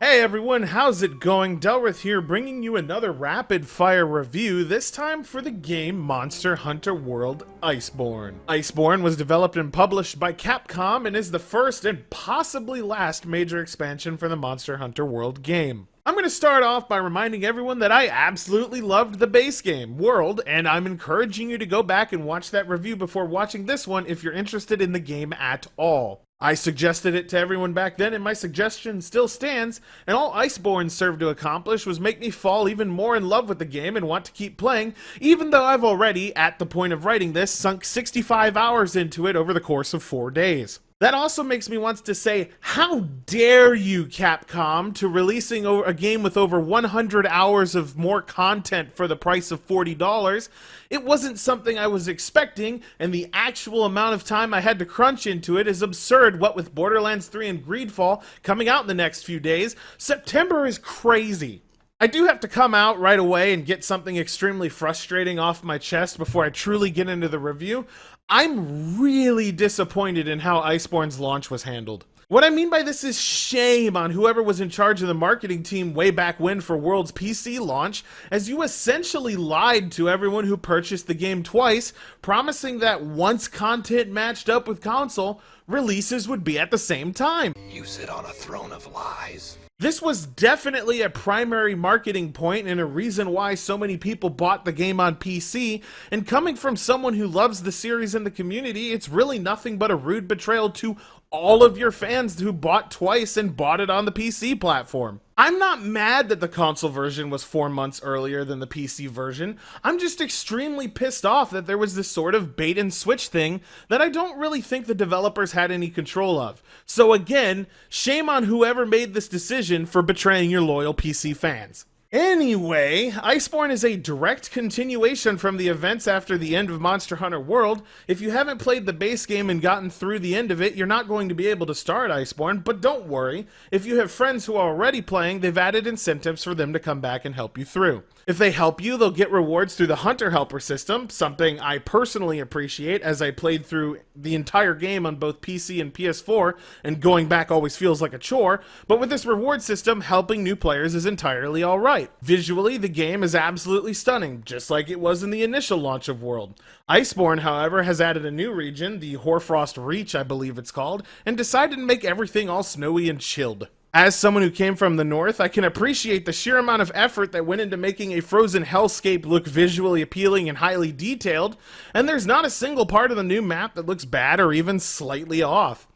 Hey everyone, how's it going? Delrith here, bringing you another rapid fire review, this time for the game Monster Hunter World Iceborne. Iceborne was developed and published by Capcom and is the first and possibly last major expansion for the Monster Hunter World game. I'm going to start off by reminding everyone that I absolutely loved the base game, World, and I'm encouraging you to go back and watch that review before watching this one if you're interested in the game at all. I suggested it to everyone back then, and my suggestion still stands, and all Iceborne served to accomplish was make me fall even more in love with the game and want to keep playing, even though I've already, at the point of writing this, sunk 65 hours into it over the course of 4 days. That also makes me want to say, how dare you, Capcom, to releasing a game with over 100 hours of more content for the price of $40. It wasn't something I was expecting, and the actual amount of time I had to crunch into it is absurd. What with Borderlands 3 and Greedfall coming out in the next few days, September is crazy. I do have to come out right away and get something extremely frustrating off my chest before I truly get into the review. I'm really disappointed in how Iceborne's launch was handled. What I mean by this is shame on whoever was in charge of the marketing team way back when for World's PC launch, as you essentially lied to everyone who purchased the game twice, promising that once content matched up with console, releases would be at the same time. You sit on a throne of lies. This was definitely a primary marketing point and a reason why so many people bought the game on PC, and coming from someone who loves the series and the community, it's really nothing but a rude betrayal to all of your fans who bought twice and bought it on the PC platform. I'm not mad that the console version was 4 months earlier than the PC version. I'm just extremely pissed off that there was this sort of bait and switch thing that I don't really think the developers had any control of. So again, shame on whoever made this decision for betraying your loyal PC fans. Anyway, Iceborne is a direct continuation from the events after the end of Monster Hunter World. If you haven't played the base game and gotten through the end of it, you're not going to be able to start Iceborne, but don't worry. If you have friends who are already playing, they've added incentives for them to come back and help you through. If they help you, they'll get rewards through the Hunter Helper system, something I personally appreciate as I played through the entire game on both PC and PS4, and going back always feels like a chore, but with this reward system, helping new players is entirely alright. Visually, the game is absolutely stunning, just like it was in the initial launch of World. Iceborne, however, has added a new region, the Hoarfrost Reach I believe it's called, and decided to make everything all snowy and chilled. As someone who came from the north, I can appreciate the sheer amount of effort that went into making a frozen hellscape look visually appealing and highly detailed, and there's not a single part of the new map that looks bad or even slightly off.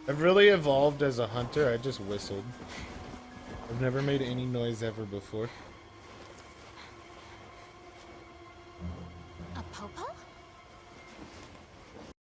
I've really evolved as a hunter. I just whistled. I've never made any noise ever before. A popo?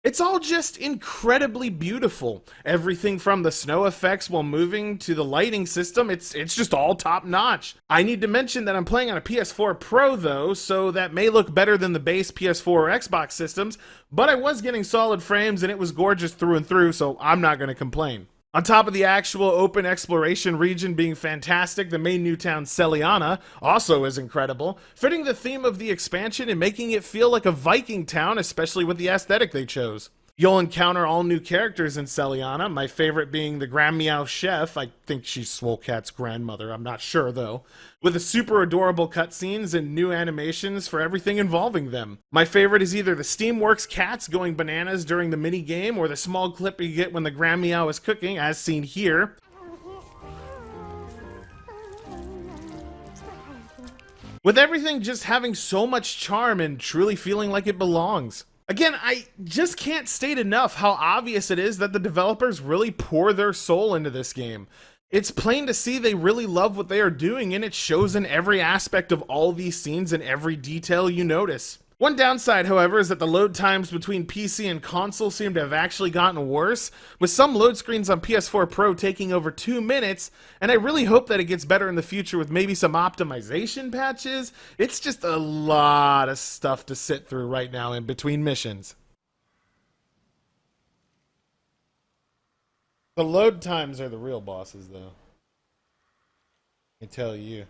It's all just incredibly beautiful. Everything from the snow effects while moving to the lighting system, it's just all top notch. I need to mention that I'm playing on a PS4 Pro though, so that may look better than the base PS4 or Xbox systems, but I was getting solid frames and it was gorgeous through and through, so I'm not going to complain. On top of the actual open exploration region being fantastic, the main new town, Celiana, also is incredible, fitting the theme of the expansion and making it feel like a Viking town, especially with the aesthetic they chose. You'll encounter all new characters in Celiana, my favorite being the Grand Meow Chef. I think she's Swolecat's grandmother, I'm not sure though. With a super adorable cutscenes and new animations for everything involving them. My favorite is either the Steamworks cats going bananas during the mini game or the small clip you get when the Grand Meow is cooking, as seen here. With everything just having so much charm and truly feeling like it belongs. Again, I just can't state enough how obvious it is that the developers really pour their soul into this game. It's plain to see they really love what they are doing, and it shows in every aspect of all these scenes and every detail you notice. One downside, however, is that the load times between PC and console seem to have actually gotten worse, with some load screens on PS4 Pro taking over 2 minutes, and I really hope that it gets better in the future with maybe some optimization patches. It's just a lot of stuff to sit through right now in between missions. The load times are the real bosses, though. I tell you.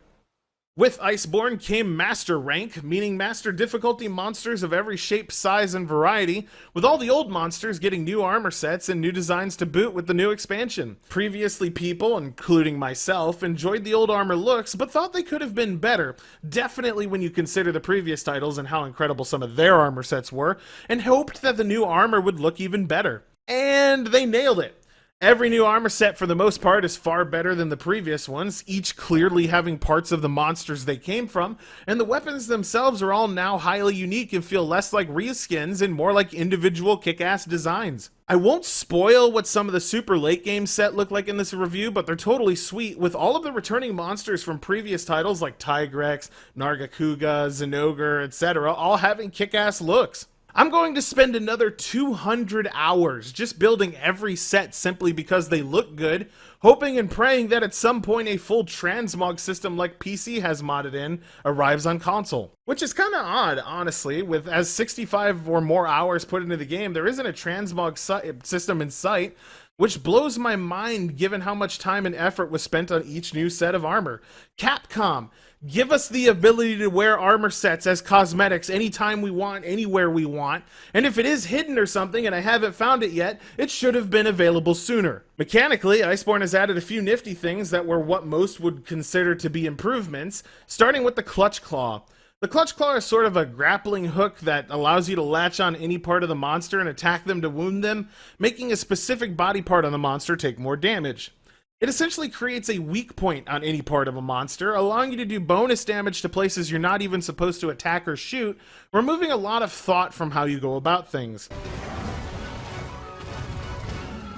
With Iceborne came Master Rank, meaning Master Difficulty monsters of every shape, size, and variety, with all the old monsters getting new armor sets and new designs to boot with the new expansion. Previously, people, including myself, enjoyed the old armor looks, but thought they could have been better, definitely when you consider the previous titles and how incredible some of their armor sets were, and hoped that the new armor would look even better. And they nailed it. Every new armor set for the most part is far better than the previous ones, each clearly having parts of the monsters they came from, and the weapons themselves are all now highly unique and feel less like reskins and more like individual kick-ass designs. I won't spoil what some of the super late game set look like in this review, but they're totally sweet, with all of the returning monsters from previous titles like Tigrex, Nargacuga, Zinogre, etc. all having kick-ass looks. I'm going to spend another 200 hours just building every set simply because they look good, hoping and praying that at some point a full transmog system like PC has modded in arrives on console. Which is kinda odd, honestly, with as 65 or more hours put into the game, there isn't a transmog system in sight, which blows my mind given how much time and effort was spent on each new set of armor. Capcom, give us the ability to wear armor sets as cosmetics anytime we want, anywhere we want, and if it is hidden or something and I haven't found it yet, it should have been available sooner. Mechanically, Iceborne has added a few nifty things that were what most would consider to be improvements, starting with the Clutch Claw. The Clutch Claw is sort of a grappling hook that allows you to latch on any part of the monster and attack them to wound them, making a specific body part on the monster take more damage. It essentially creates a weak point on any part of a monster, allowing you to do bonus damage to places you're not even supposed to attack or shoot, removing a lot of thought from how you go about things.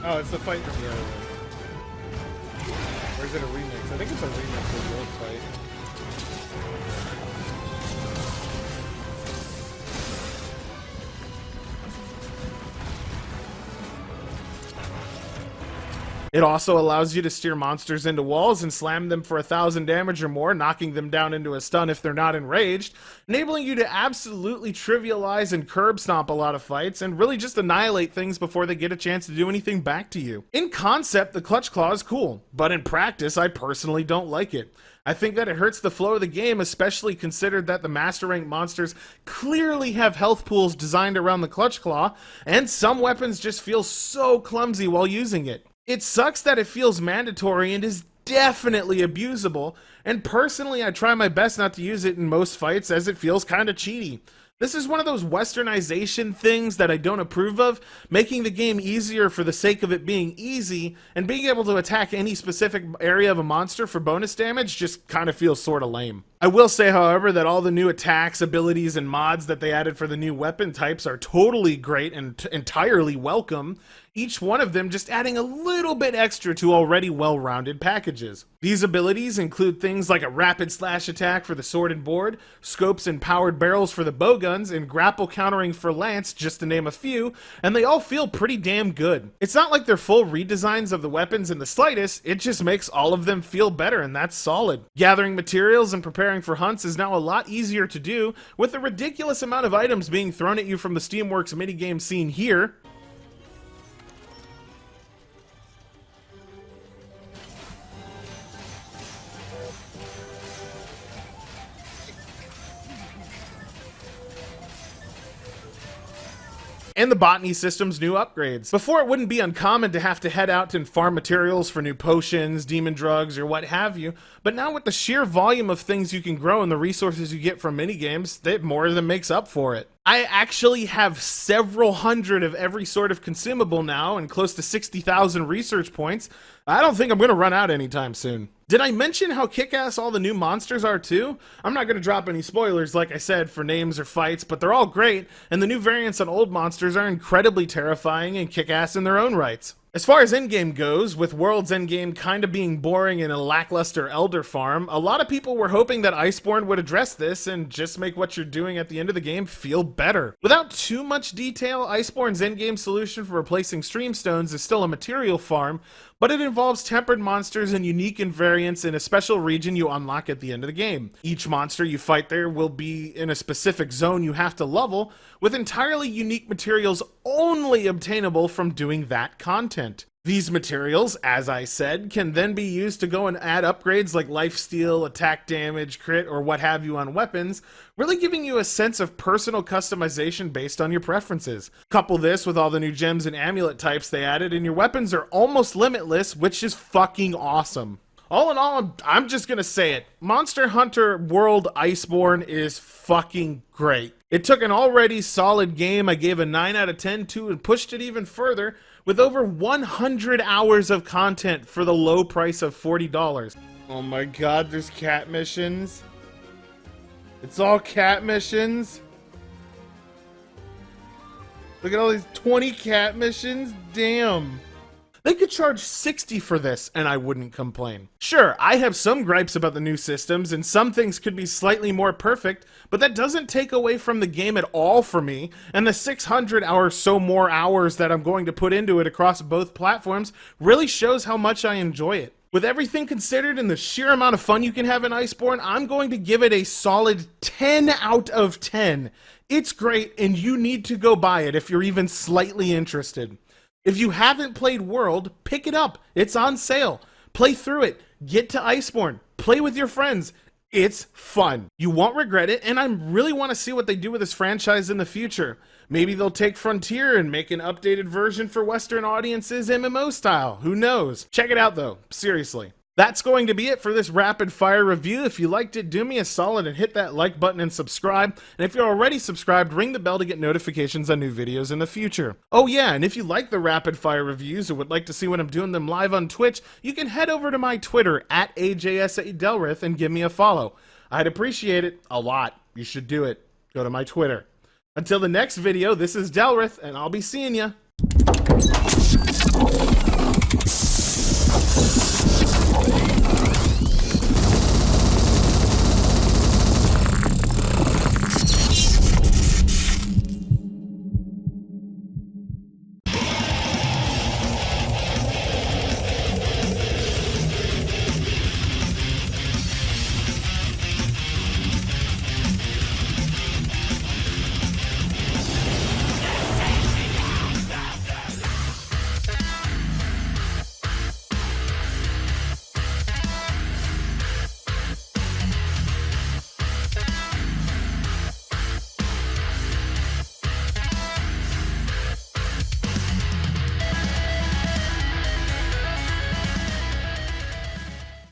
Oh, it's the fight from the other one. Or is it a remix? I think it's a remix of the old fight. It also allows you to steer monsters into walls and slam them for 1,000 damage or more, knocking them down into a stun if they're not enraged, enabling you to absolutely trivialize and curb stomp a lot of fights and really just annihilate things before they get a chance to do anything back to you. In concept, the Clutch Claw is cool, but in practice, I personally don't like it. I think that it hurts the flow of the game, especially considered that the Master Rank monsters clearly have health pools designed around the Clutch Claw, and some weapons just feel so clumsy while using it. It sucks that it feels mandatory and is definitely abusable, and personally I try my best not to use it in most fights as it feels kinda cheaty. This is one of those westernization things that I don't approve of, making the game easier for the sake of it being easy, and being able to attack any specific area of a monster for bonus damage just kind of feels sorta lame. I will say, however, that all the new attacks, abilities, and mods that they added for the new weapon types are totally great and entirely welcome, each one of them just adding a little bit extra to already well-rounded packages. These abilities include things like a rapid slash attack for the sword and board, scopes and powered barrels for the bowguns, and grapple countering for lance, just to name a few, and they all feel pretty damn good. It's not like they're full redesigns of the weapons in the slightest, it just makes all of them feel better, and that's solid. Gathering materials and preparing for hunts is now a lot easier to do, with a ridiculous amount of items being thrown at you from the Steamworks minigame scene here. And the botany system's new upgrades. Before, it wouldn't be uncommon to have to head out and farm materials for new potions, demon drugs, or what have you, but now with the sheer volume of things you can grow and the resources you get from minigames, that more than makes up for it. I actually have several hundred of every sort of consumable now and close to 60,000 research points. I don't think I'm going to run out anytime soon. Did I mention how kick-ass all the new monsters are too? I'm not going to drop any spoilers, like I said, for names or fights, but they're all great, and the new variants on old monsters are incredibly terrifying and kick-ass in their own rights. As far as Endgame goes, with World's Endgame kinda being boring in a lackluster Elder Farm, a lot of people were hoping that Iceborne would address this and just make what you're doing at the end of the game feel better. Without too much detail, Iceborne's endgame solution for replacing streamstones is still a material farm, but it involves tempered monsters and unique invariants in a special region you unlock at the end of the game. Each monster you fight there will be in a specific zone you have to level, with entirely unique materials only obtainable from doing that content. These materials, as I said, can then be used to go and add upgrades like lifesteal, attack damage, crit, or what have you on weapons, really giving you a sense of personal customization based on your preferences. Couple this with all the new gems and amulet types they added, and your weapons are almost limitless, which is fucking awesome. All in all, I'm just gonna say it. Monster Hunter World Iceborne is fucking great. It took an already solid game I gave a 9 out of 10 to and pushed it even further with over 100 hours of content for the low price of $40. Oh my god, there's cat missions. It's all cat missions. Look at all these 20 cat missions. Damn. They could charge $60 for this, and I wouldn't complain. Sure, I have some gripes about the new systems, and some things could be slightly more perfect, but that doesn't take away from the game at all for me, and the 600 or so more hours that I'm going to put into it across both platforms really shows how much I enjoy it. With everything considered and the sheer amount of fun you can have in Iceborne, I'm going to give it a solid 10 out of 10. It's great, and you need to go buy it if you're even slightly interested. If you haven't played World, pick it up. It's on sale. Play through it. Get to Iceborne. Play with your friends. It's fun. You won't regret it, and I really want to see what they do with this franchise in the future. Maybe they'll take Frontier and make an updated version for Western audiences MMO style. Who knows? Check it out, though. Seriously. That's going to be it for this rapid fire review. If you liked it, do me a solid and hit that like button and subscribe. And if you're already subscribed, ring the bell to get notifications on new videos in the future. Oh yeah, and if you like the rapid fire reviews or would like to see when I'm doing them live on Twitch, you can head over to my Twitter at AJSADelrith and give me a follow. I'd appreciate it a lot. You should do it. Go to my Twitter. Until the next video, this is Delrith, and I'll be seeing ya.